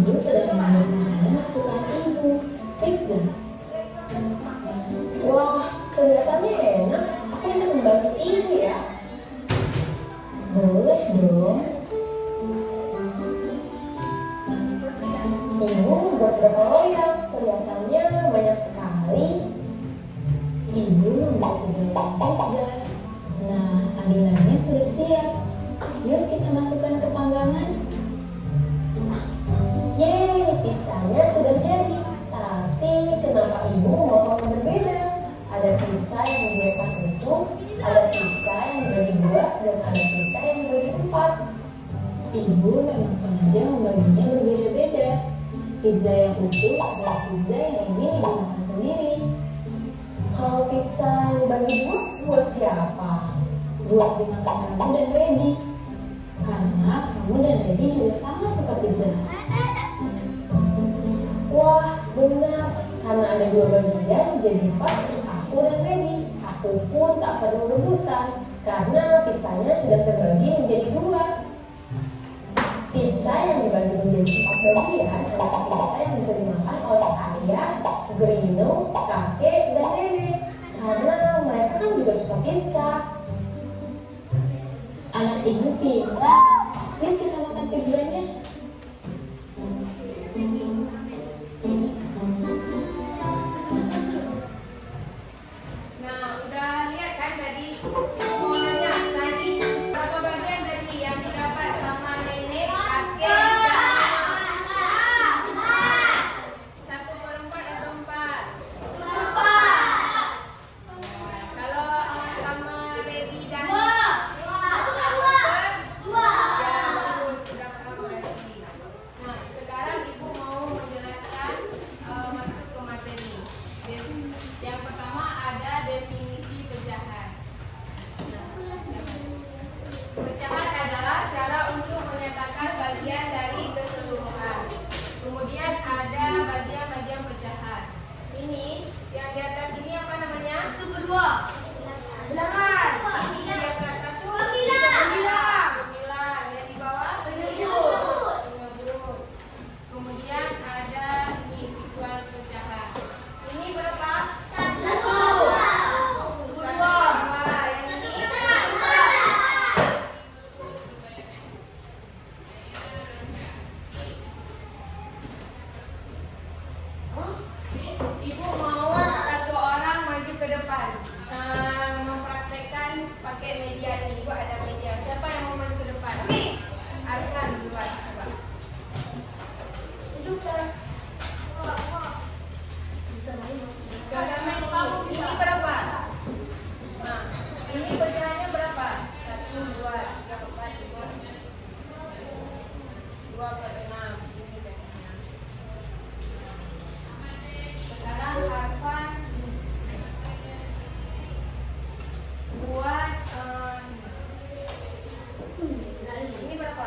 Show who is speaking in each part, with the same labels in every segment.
Speaker 1: Ibu sedang membuat makanan kesukaan ibu, pizza.
Speaker 2: Wah, kelihatannya enak. Aku ingin membantu ibu ya.
Speaker 1: Boleh dong.
Speaker 2: Ibu buat berapa loyang? Kelihatannya banyak sekali.
Speaker 1: Ibu membuat 3 loyang pizza. Nah, adonannya sudah siap. Yuk kita masukkan ke panggangan.
Speaker 2: Yeay, pizzanya sudah jadi. Tapi kenapa ibu memotongnya berbeda? Ada pizza yang dibuatkan utuh, ada pizza yang dibagi 2, dan ada pizza yang dibagi 4.
Speaker 1: Ibu memang sengaja membaginya berbeda-beda. Pizza yang utuh adalah pizza yang ingin ibu makan sendiri.
Speaker 2: Kalau pizza yang dibagi 2, buat siapa?
Speaker 1: Buat dimakan kamu dan Reddy. Karena kamu dan Reddy juga sangat suka pizza.
Speaker 2: Wah, benar. Karena ada 2 bagian, jadi pas untuk aku dan Reddy. Aku pun tak perlu rebutan, karena pizzanya sudah terbagi menjadi 2. Pizza yang dibagi menjadi 4 bagian adalah pizza yang bisa dimakan oleh ayah, Grino, kakek, dan nenek. Karena mereka kan juga suka pizza.
Speaker 1: Anak ibu pintar. Yuk kita makan pizzanya.
Speaker 3: Nah, udah lihat kan tadi? Mau nanya, tadi berapa bagian tadi yang didapat sama nenek, kakek, dan 1/4 atau 4? Kalau sama Reddy dan ya bagus, sudah paham berarti. Nah, sekarang ibu mau menjelaskan masuk ke materi. Yang pertama ada definisi pecahan. Pecahan adalah cara untuk menyatakan bagian dari keseluruhan. Kemudian ada bagian-bagian pecahan. Ini yang di atas ini apa namanya? Bilangan. Ini yang di atas 1, 9. Yang di bawah penyebut. Kemudian ada ini visual pecahan. Ini berapa? 1. Yang ini? Ibu mau satu orang maju ke depan mempraktekkan pakai media ini. Ibu ada media. Siapa yang mau maju ke depan? Arkan duluan. Gambarnya ini berapa? Nah, ini pecahannya berapa? 1, 2, 3, 4, 5, 2 per 6. Ini dan 6. Sekarang Arfan buat ini berapa?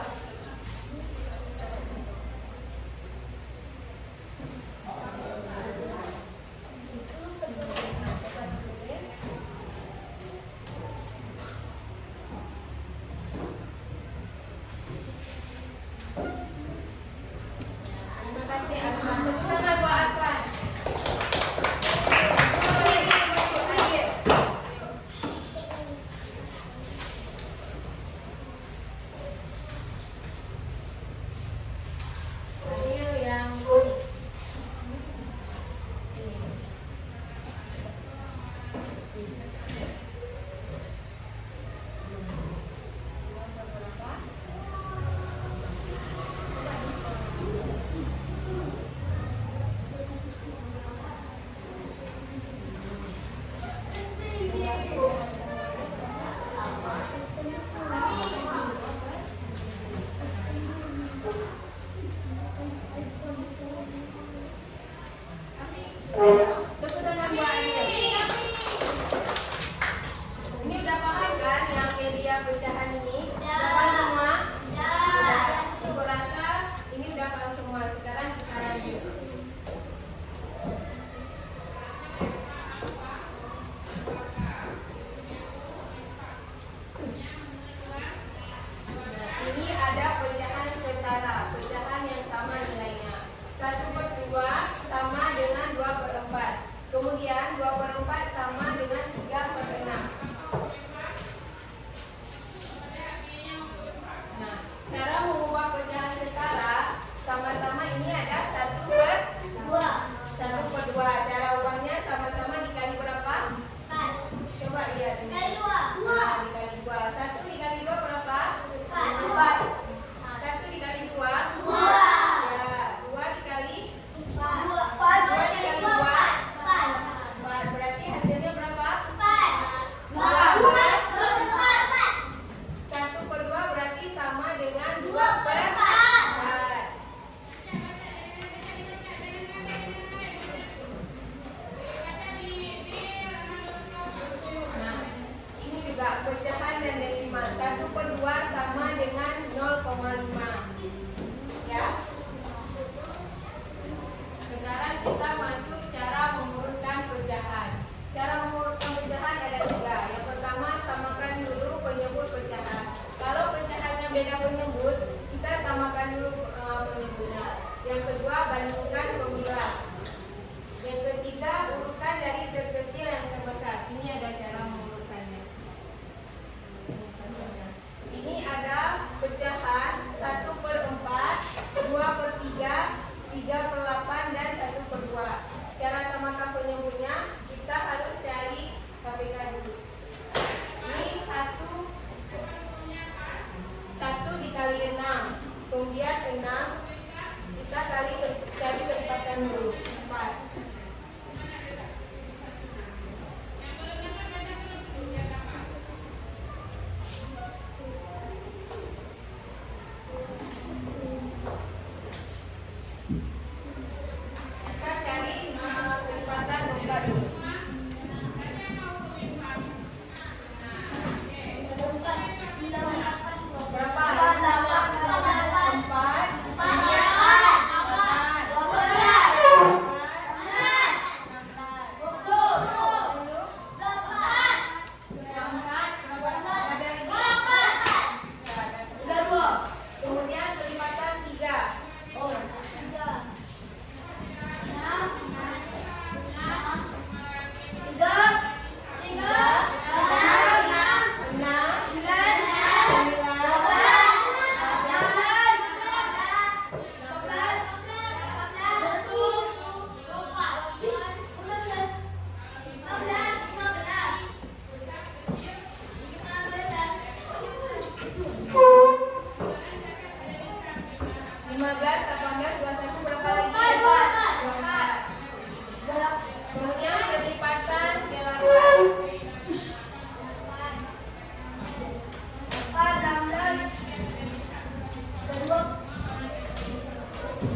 Speaker 3: 16.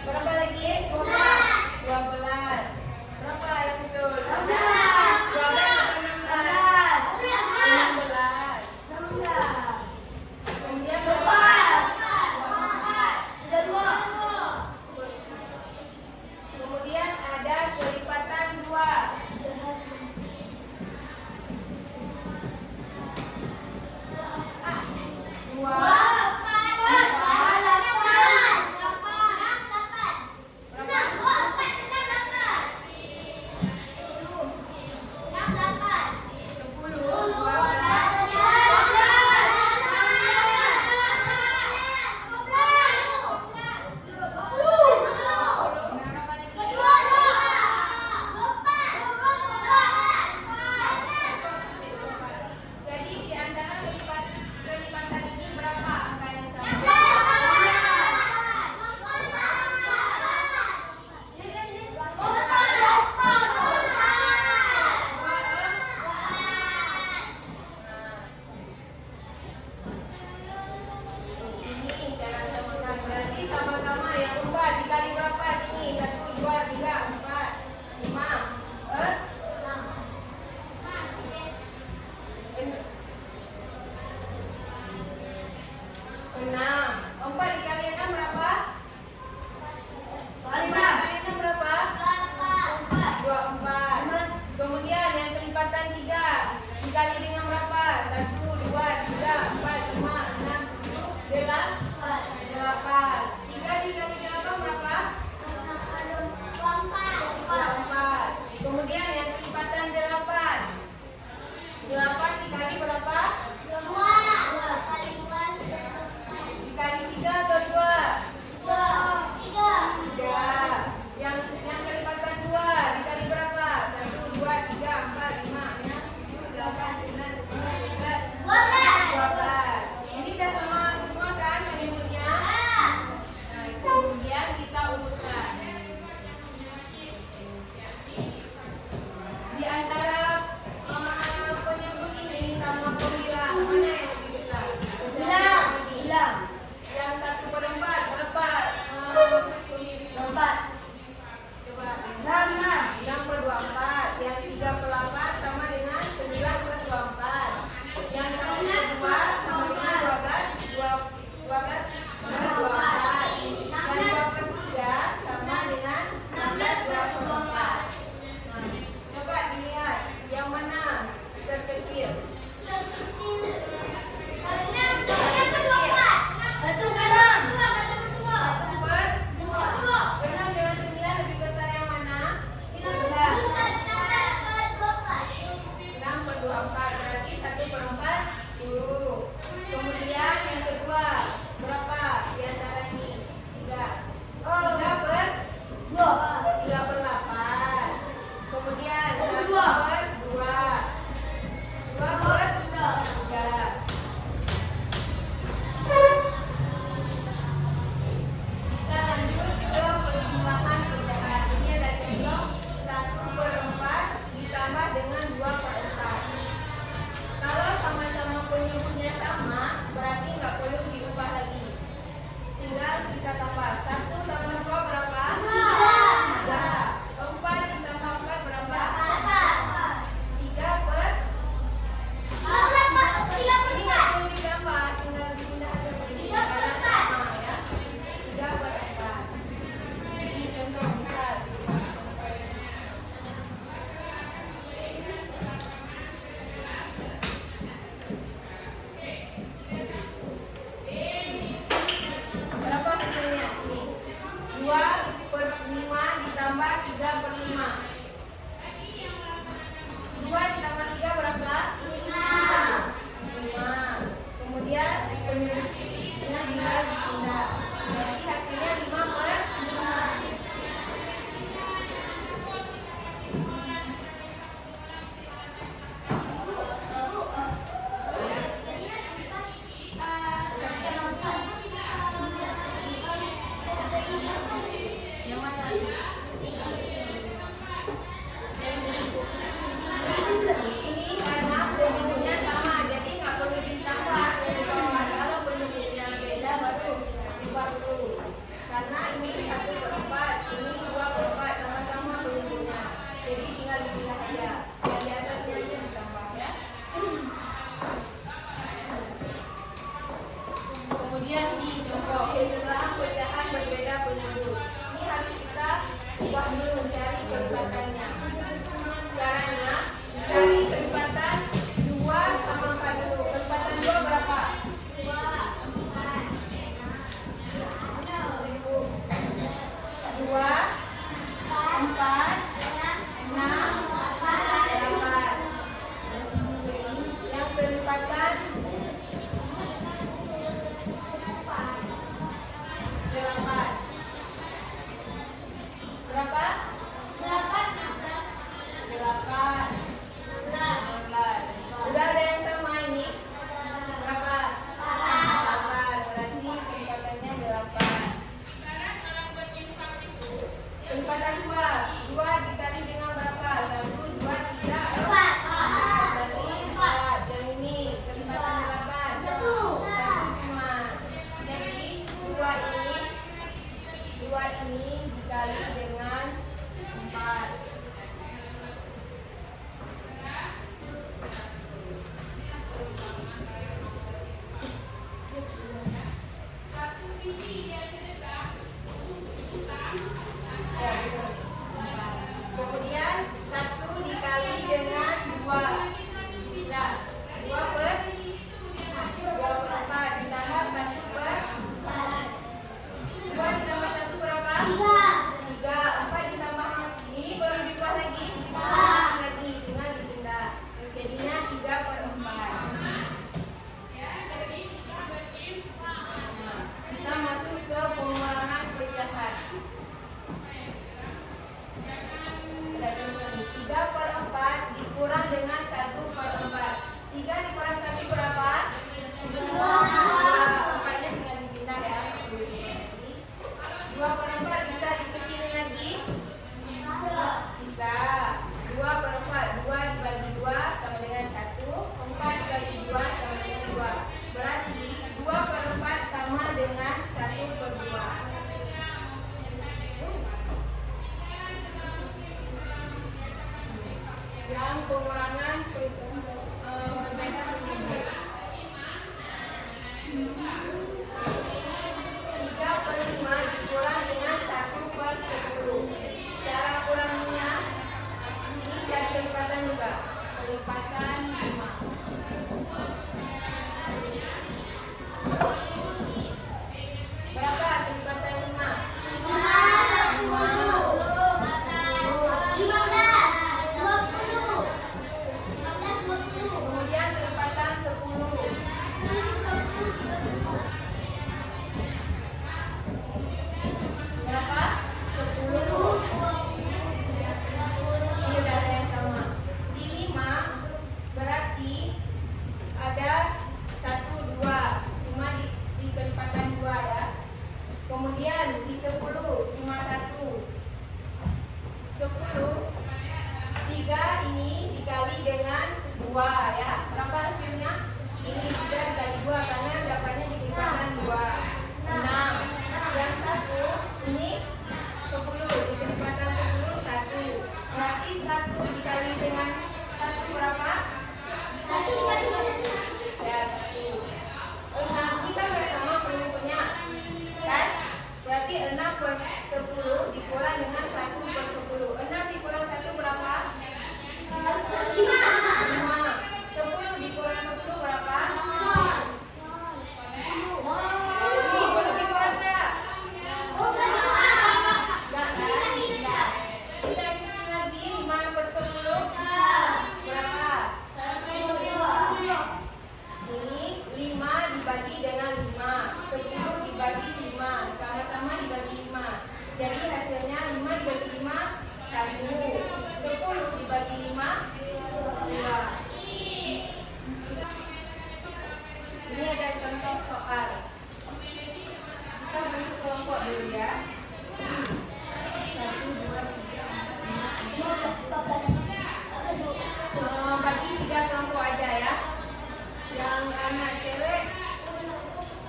Speaker 3: Berapa lagi? 12. Berapa yang betul? 12 atau 16? 16. Kemudian berapa? 24. Kemudian ada kelipatan 2. Jadi di antara kelipatan ini berapa angka yang sama? Ini cara samakan. Berarti sama-sama yang 4 dikali berapa ini? 1, 2, 3, 4, 5, 6. 4 dikali 6 berapa? 5 dikali 6 berapa? 24. Kemudian yang kelipatan 3 dikali dengan berapa? 1, 2, 3, 4, 5, 6, 7, 8. 3 dikali 8 berapa? 24. Kemudian yang kelipatan 8. 8 dikali berapa? Dikali 3 atau 2? 3. Yang kelipatan 2 dikali berapa? 1, 2, 3, 4, 5, 6, 7, 8, 9, 10, 11, 12. Ini udah sama semua kan penyebutnya? Nah, kemudian kita urutkan. Di antara penyebut ini sama pembilang, mana yang lebih besar?
Speaker 2: Bilang.
Speaker 3: Yang 1/4 berapa?
Speaker 2: 4.
Speaker 3: Coba.
Speaker 2: 6.
Speaker 3: 6/24. Yang 3/8 sama dengan 9/24. Yang 1/2 sama dengan 12/24. Yang 2/3 sama dengan 16/24. Nah, coba dilihat yang mana terkecil. Enam dengan 9 lebih besar yang mana? 6/24. Berarti 1/4 10. Kemudian yang kedua berapa di antara ini? 3. 3/8. Kemudian 1/2. 2/3. Kita lanjut ke penjumlahan pecahan. Ini ada contoh 1/4 ditambah dengan 2/4. Kalau sama-sama penyebutnya sama, berarti nggak perlu diubah lagi. Tinggal kita tambah 1 tambah 2 berapa? 3. 4 ditambah 4 berapa? 3/4. Ini nggak perlu ditambah, tinggal dipindah aja begini. Karena sama ya. 3/4. Ini contoh misal. Berapa hasilnya? dua ini dikali dengan 4. Kemudian 1 dikali dengan 2. Ya, 2 per 4 ditambah 1 per 2 ditambah 1 berapa? 3. 4 ditambah ini baru dibuat lagi? Lagi, tinggal dipindah. Jadinya 3 per 4. Kita masuk ke pengurangan pecahan. 3 per 4 dikurang dengan 1 per 4. 3 dikurang 1 berapa? 2. 4-nya tinggal dipindah ya. 2 per 4 bisa dikecilin lagi? Bisa. 2 per 4. 2 dibagi 2 sama dengan 1. 4 dibagi 2 sama dengan 2. Berarti 2 per 4 sama dengan 1 per 2. Yang pengurangan perbedaan penyebut. 3 per 5 dikurang dengan 1 per 10. Cara kurangnya ini dari kelipatan juga. Kelipatan 5. Berapa kelipatan 5? 5. Kemudian kelipatan 10. Berapa? 10. Ini data yang sama. Di 5 berarti ada 1, 2. Cuma di kelipatan 2 ya. Kemudian di 10 cuma 1. 10 3 ini dikali dengan 2 ya. Berapa hasilnya? Ini 3 dikali 2 karena dapatnya di kelipatan 2. 6. Yang 1 ini 10 di kelipatan 10 1. Berarti 1 dikali dengan 1 berapa?
Speaker 2: 1 dikali
Speaker 3: Ya, 1. 6 kita udah sama penyebutnya kan? Berarti 6 per 10 dikurang dengan 1 per 10. 6 dikurang 1 berapa? 5. 10 dikurang 10 berapa? 10 dikurang enggak? Enggak kan? Enggak. Bisa hitung lagi 5 per 10 berapa? Ini 5 dibagi dengan 5. 10 dibagi 5. Sama-sama dibagi 5. Jadi hasilnya 5 dibagi 5 1. 10 dibagi 5 2. Ini ada contoh soal. Kita bentuk kelompok dulu ya. 1, 2, 3, 4, 5. Bagi 3 kelompok aja ya. Yang anak cewek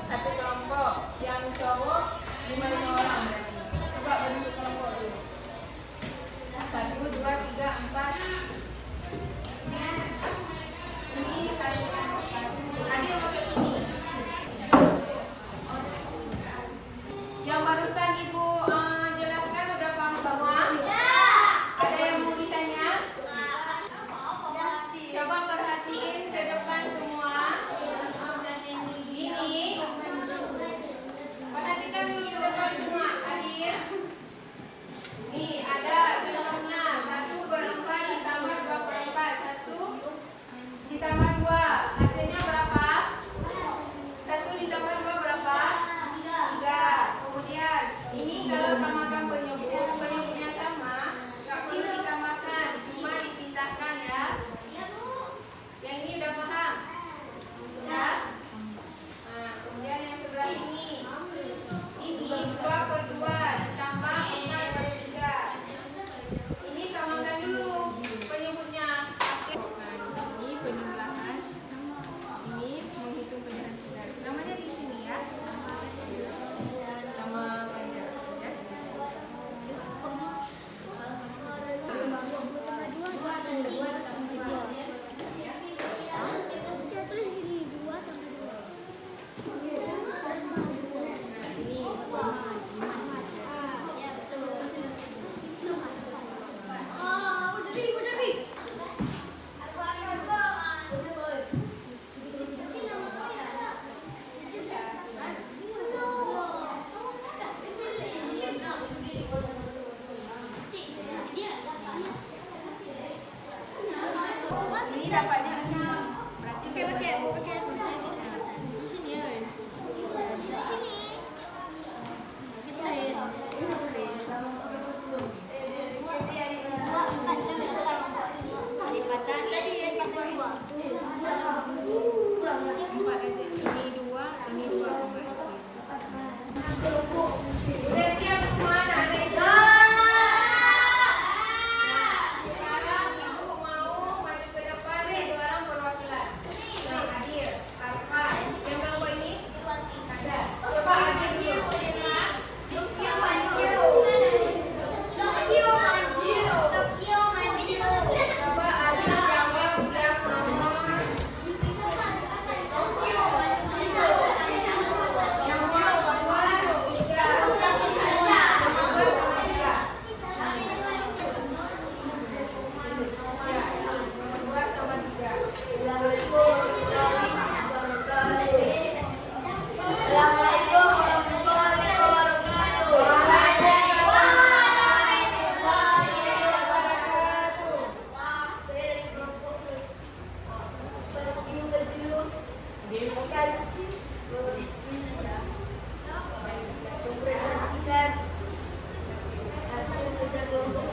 Speaker 3: 1 kelompok, yang cowok 5 orang berarti. Coba bentuk kelompok dulu. 1, 2, 3, 4. Ini 1 kelompok. Adil masuk sini. Yang barusan Ibu jelaskan udah paham semua? Ada yang mau ditanya? Coba perhatiin ke depan semua. Ini perhatikan dulu ke depan semua. Hadir. Nih ada contohnya 1 per 4 ditambah 2 per 4. 1 ditambah 2 hasilnya berapa? 1 ditambah 2 berapa? 3. Kemudian ini Ini dapatnya 6. Berarti empat aja. Ini 2, ini 2 Mbak isi. Udah siap semua anak-anak itu? Sekarang ibu mau maju ke depan nih, 2 orang perwakilan. Nah, Adil, Alfa, yang kelompok ini? Ada. Coba Adil dia dengan Tokyo Manjiro. Coba Adil jawab yang nomor yang mau 2, 3, 15 sama 3.
Speaker 4: Mempresentasikan hasil kerja kelompok